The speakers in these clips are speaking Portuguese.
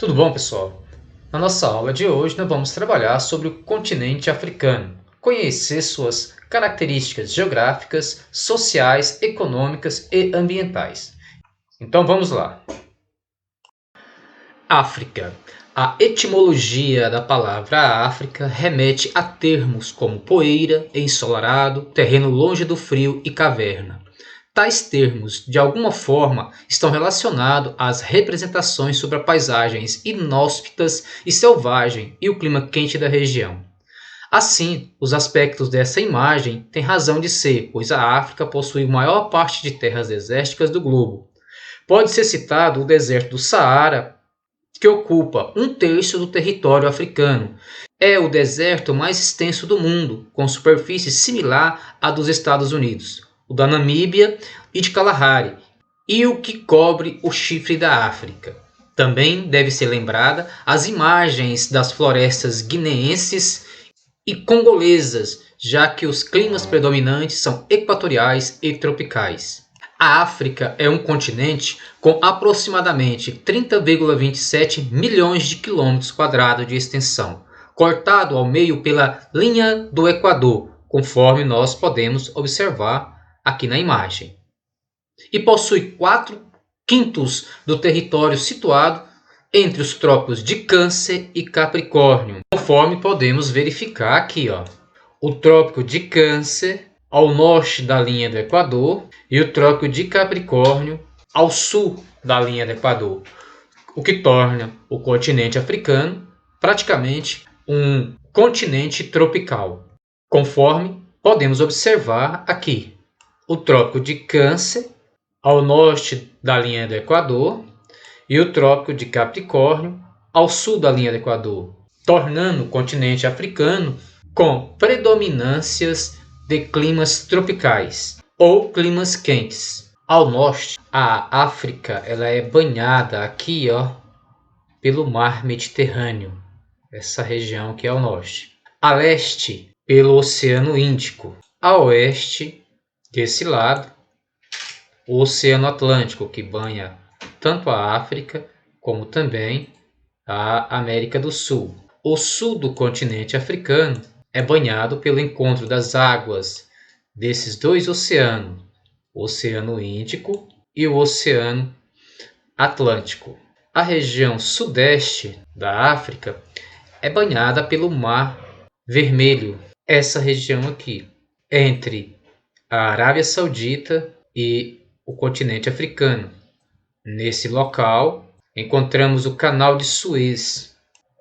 Tudo bom, pessoal? Na nossa aula de hoje, nós vamos trabalhar sobre o continente africano, conhecer suas características geográficas, sociais, econômicas e ambientais. Então vamos lá. África. A etimologia da palavra África remete a termos como poeira, ensolarado, terreno longe do frio e caverna. Tais termos, de alguma forma, estão relacionados às representações sobre as paisagens inóspitas e selvagem e o clima quente da região. Assim, os aspectos dessa imagem têm razão de ser, pois a África possui a maior parte de terras desérticas do globo. Pode ser citado o deserto do Saara, que ocupa um terço do território africano. É o deserto mais extenso do mundo, com superfície similar à dos Estados Unidos, o da Namíbia e de Kalahari, e o que cobre o chifre da África. Também deve ser lembrada as imagens das florestas guineenses e congolesas, já que os climas predominantes são equatoriais e tropicais. A África é um continente com aproximadamente 30,27 milhões de quilômetros quadrados de extensão, cortado ao meio pela linha do Equador, conforme nós podemos observar aqui na imagem. E possui 4/5 do território situado entre os trópicos de Câncer e Capricórnio, conforme podemos verificar aqui, o trópico de Câncer ao norte da linha do Equador e o trópico de Capricórnio ao sul da linha do Equador, o que torna o continente africano praticamente um continente tropical, conforme podemos observar aqui. O trópico de Câncer ao norte da linha do Equador e o trópico de Capricórnio ao sul da linha do Equador, tornando o continente africano com predominâncias de climas tropicais ou climas quentes. Ao norte, a África ela é banhada aqui, pelo mar Mediterrâneo, essa região que é ao norte. A leste, pelo Oceano Índico. A oeste, desse lado, o Oceano Atlântico, que banha tanto a África como também a América do Sul. O sul do continente africano é banhado pelo encontro das águas desses dois oceanos, o Oceano Índico e o Oceano Atlântico. A região sudeste da África é banhada pelo Mar Vermelho, essa região aqui, entre a Arábia Saudita e o continente africano. Nesse local, encontramos o Canal de Suez,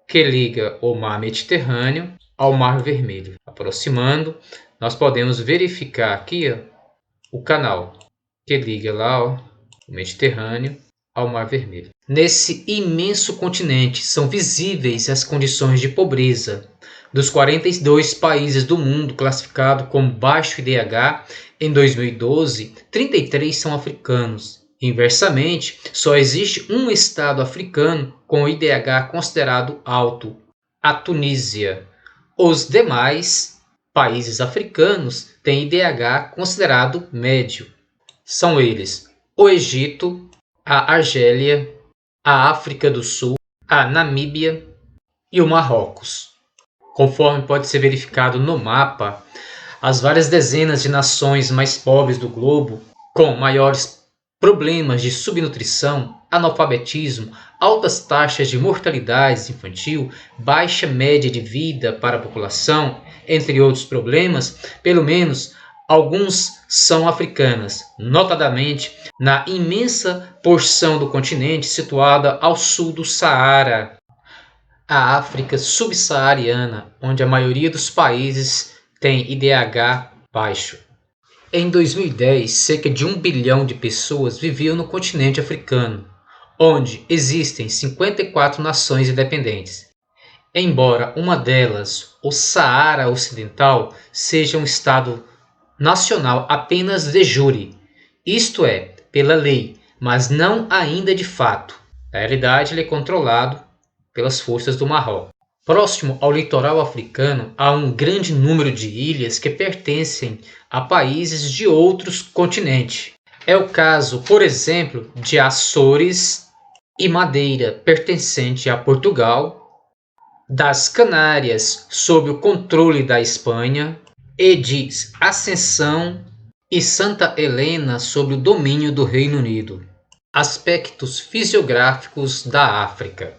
que liga o Mar Mediterrâneo ao Mar Vermelho. Aproximando, nós podemos verificar aqui o canal que liga lá o Mediterrâneo ao Mar Vermelho. Nesse imenso continente são visíveis as condições de pobreza. Dos 42 países do mundo classificados como baixo IDH em 2012, 33 são africanos. Inversamente, só existe um estado africano com IDH considerado alto, a Tunísia. Os demais países africanos têm IDH considerado médio. São eles o Egito, a Argélia, a África do Sul, a Namíbia e o Marrocos. Conforme pode ser verificado no mapa, as várias dezenas de nações mais pobres do globo, com maiores problemas de subnutrição, analfabetismo, altas taxas de mortalidade infantil, baixa média de vida para a população, entre outros problemas, pelo menos alguns são africanas, notadamente na imensa porção do continente situada ao sul do Saara, a África subsaariana, onde a maioria dos países tem IDH baixo. Em 2010, cerca de 1 bilhão de pessoas viviam no continente africano, onde existem 54 nações independentes. Embora uma delas, o Saara Ocidental, seja um estado nacional apenas de jure, isto é, pela lei, mas não ainda de fato. Na realidade, ele é controlado pelas forças do Marrocos. Próximo ao litoral africano, há um grande número de ilhas que pertencem a países de outros continentes. É o caso, por exemplo, de Açores e Madeira, pertencente a Portugal, das Canárias, sob o controle da Espanha, e de Ascensão e Santa Helena, sob o domínio do Reino Unido. Aspectos fisiográficos da África.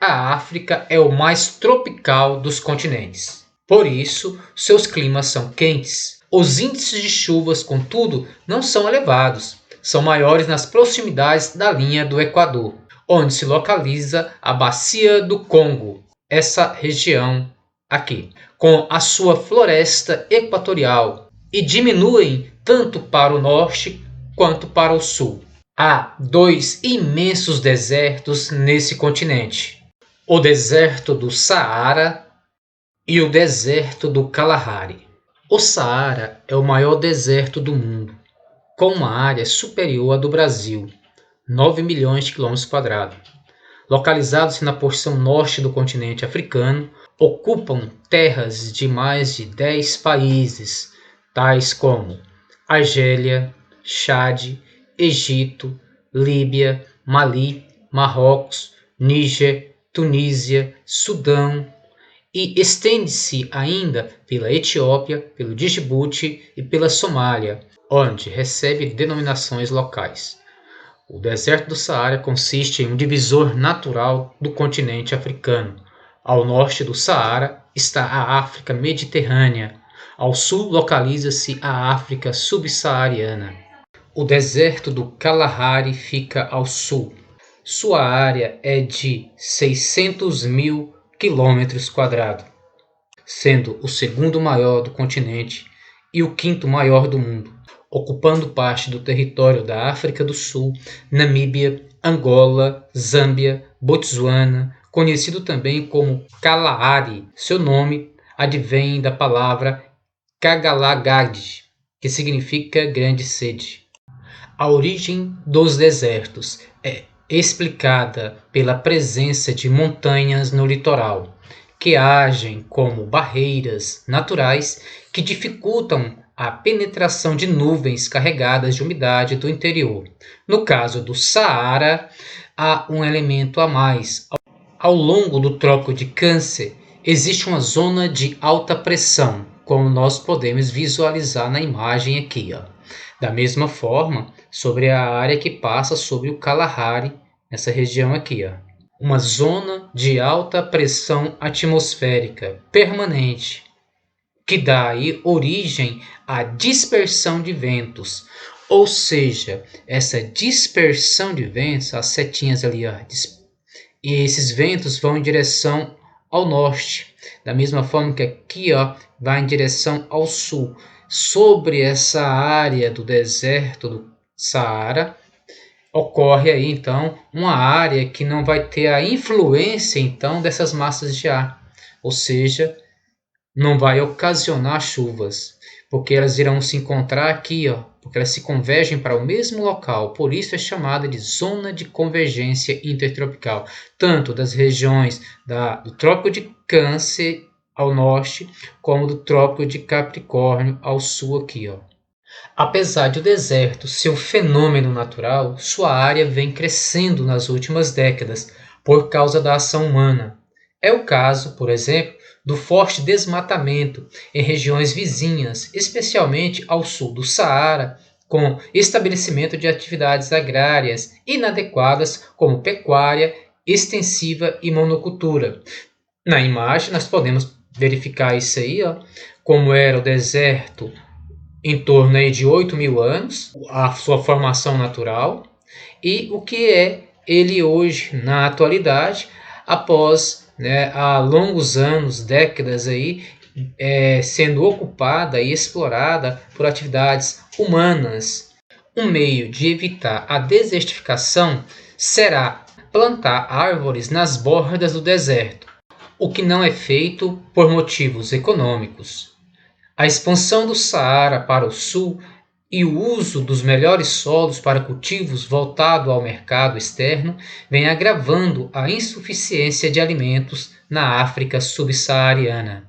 A África é o mais tropical dos continentes. Por isso, seus climas são quentes. Os índices de chuvas, contudo, não são elevados. São maiores nas proximidades da linha do Equador, onde se localiza a Bacia do Congo, essa região aqui, com a sua floresta equatorial, e diminuem tanto para o norte quanto para o sul. Há dois imensos desertos nesse continente: o deserto do Saara e o deserto do Kalahari. O Saara é o maior deserto do mundo, com uma área superior à do Brasil, 9 milhões de km². Localizados na porção norte do continente africano, ocupam terras de mais de 10 países, tais como Argélia, Chade, Egito, Líbia, Mali, Marrocos, Níger, Tunísia, Sudão, e estende-se ainda pela Etiópia, pelo Djibouti e pela Somália, onde recebe denominações locais. O deserto do Saara consiste em um divisor natural do continente africano. Ao norte do Saara está a África Mediterrânea. Ao sul localiza-se a África Subsaariana. O deserto do Kalahari fica ao sul. Sua área é de 600 mil km², sendo o segundo maior do continente e o quinto maior do mundo, ocupando parte do território da África do Sul, Namíbia, Angola, Zâmbia, Botsuana, conhecido também como Kalahari. Seu nome advém da palavra Kagalagad, que significa grande sede. A origem dos desertos é explicada pela presença de montanhas no litoral, que agem como barreiras naturais que dificultam a penetração de nuvens carregadas de umidade do interior. No caso do Saara, há um elemento a mais. Ao longo do Trópico de Câncer, existe uma zona de alta pressão, como nós podemos visualizar na imagem aqui, Da mesma forma, sobre a área que passa sobre o Kalahari, nessa região aqui, uma zona de alta pressão atmosférica permanente, que dá aí origem à dispersão de ventos. Ou seja, essa dispersão de ventos, as setinhas ali, e esses ventos vão em direção ao norte, da mesma forma que aqui vai em direção ao sul. Sobre essa área do deserto do Saara, ocorre aí então uma área que não vai ter a influência então dessas massas de ar, ou seja, não vai ocasionar chuvas, porque elas irão se encontrar aqui, porque elas se convergem para o mesmo local. Por isso é chamada de zona de convergência intertropical, tanto das regiões do Trópico de Câncer ao norte, como do Trópico de Capricórnio ao sul aqui, Apesar de o deserto ser um fenômeno natural, sua área vem crescendo nas últimas décadas por causa da ação humana. É o caso, por exemplo, do forte desmatamento em regiões vizinhas, especialmente ao sul do Saara, com estabelecimento de atividades agrárias inadequadas como pecuária extensiva e monocultura. Na imagem nós podemos verificar isso aí, como era o deserto em torno aí de 8 mil anos, a sua formação natural, e o que é ele hoje na atualidade, após há longos anos, décadas aí, sendo ocupada e explorada por atividades humanas. Um meio de evitar a desertificação será plantar árvores nas bordas do deserto, o que não é feito por motivos econômicos. A expansão do Saara para o sul e o uso dos melhores solos para cultivos voltado ao mercado externo vem agravando a insuficiência de alimentos na África subsaariana.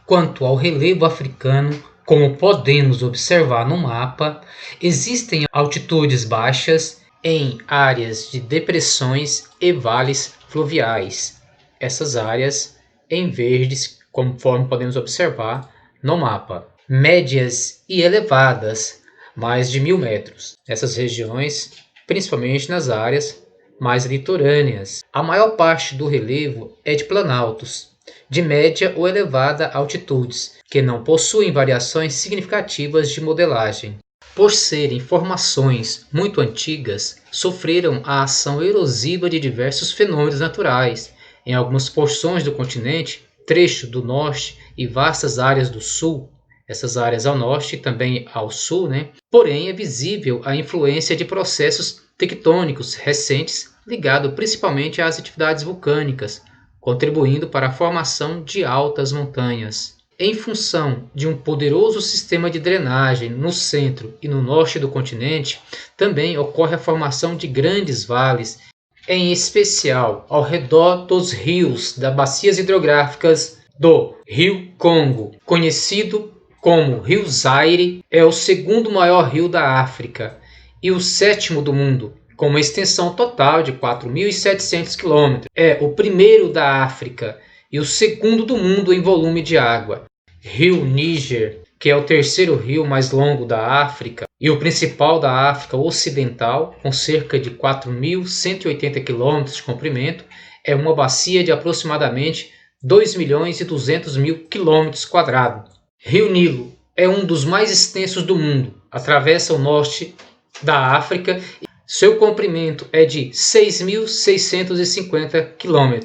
Quanto ao relevo africano, como podemos observar no mapa, existem altitudes baixas em áreas de depressões e vales fluviais. Essas áreas em verdes, conforme podemos observar no mapa. Médias e elevadas, mais de 1000 metros. Essas regiões, principalmente nas áreas mais litorâneas. A maior parte do relevo é de planaltos, de média ou elevada altitudes, que não possuem variações significativas de modelagem. Por serem formações muito antigas, sofreram a ação erosiva de diversos fenômenos naturais. Em algumas porções do continente, trecho do norte e vastas áreas do sul, essas áreas ao norte e também ao sul, porém é visível a influência de processos tectônicos recentes ligado principalmente às atividades vulcânicas, contribuindo para a formação de altas montanhas. Em função de um poderoso sistema de drenagem no centro e no norte do continente, também ocorre a formação de grandes vales, em especial ao redor dos rios das bacias hidrográficas do Rio Congo, conhecido como Rio Zaire, é o segundo maior rio da África e o sétimo do mundo, com uma extensão total de 4.700 km. É o primeiro da África e o segundo do mundo em volume de água. Rio Níger, que é o terceiro rio mais longo da África e o principal da África Ocidental, com cerca de 4.180 km de comprimento, é uma bacia de aproximadamente 2.200.000 km². Rio Nilo é um dos mais extensos do mundo, atravessa o norte da África. Seu comprimento é de 6.650 km.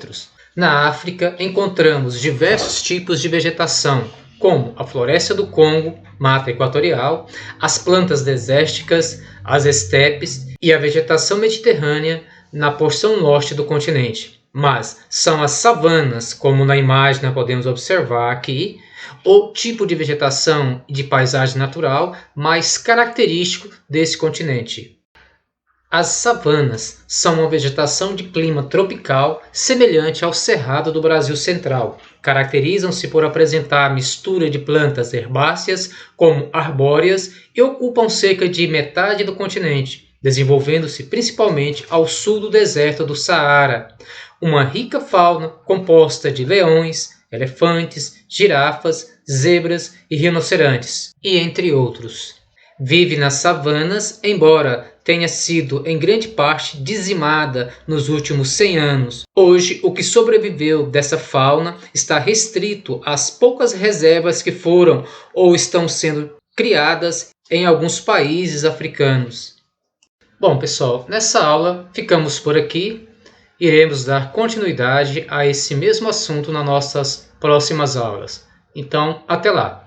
Na África encontramos diversos tipos de vegetação, como a floresta do Congo, mata equatorial, as plantas desérticas, as estepes e a vegetação mediterrânea na porção norte do continente. Mas são as savanas, como na imagem podemos observar aqui, o tipo de vegetação e de paisagem natural mais característico desse continente. As savanas são uma vegetação de clima tropical semelhante ao cerrado do Brasil central. Caracterizam-se por apresentar mistura de plantas herbáceas como arbóreas e ocupam cerca de metade do continente, desenvolvendo-se principalmente ao sul do deserto do Saara. Uma rica fauna composta de leões, elefantes, girafas, zebras e rinocerontes, e entre outros. Vive nas savanas, embora tenha sido em grande parte dizimada nos últimos 100 anos. Hoje, o que sobreviveu dessa fauna está restrito às poucas reservas que foram ou estão sendo criadas em alguns países africanos. Bom, pessoal, nessa aula ficamos por aqui. Iremos dar continuidade a esse mesmo assunto nas nossas próximas aulas. Então, até lá!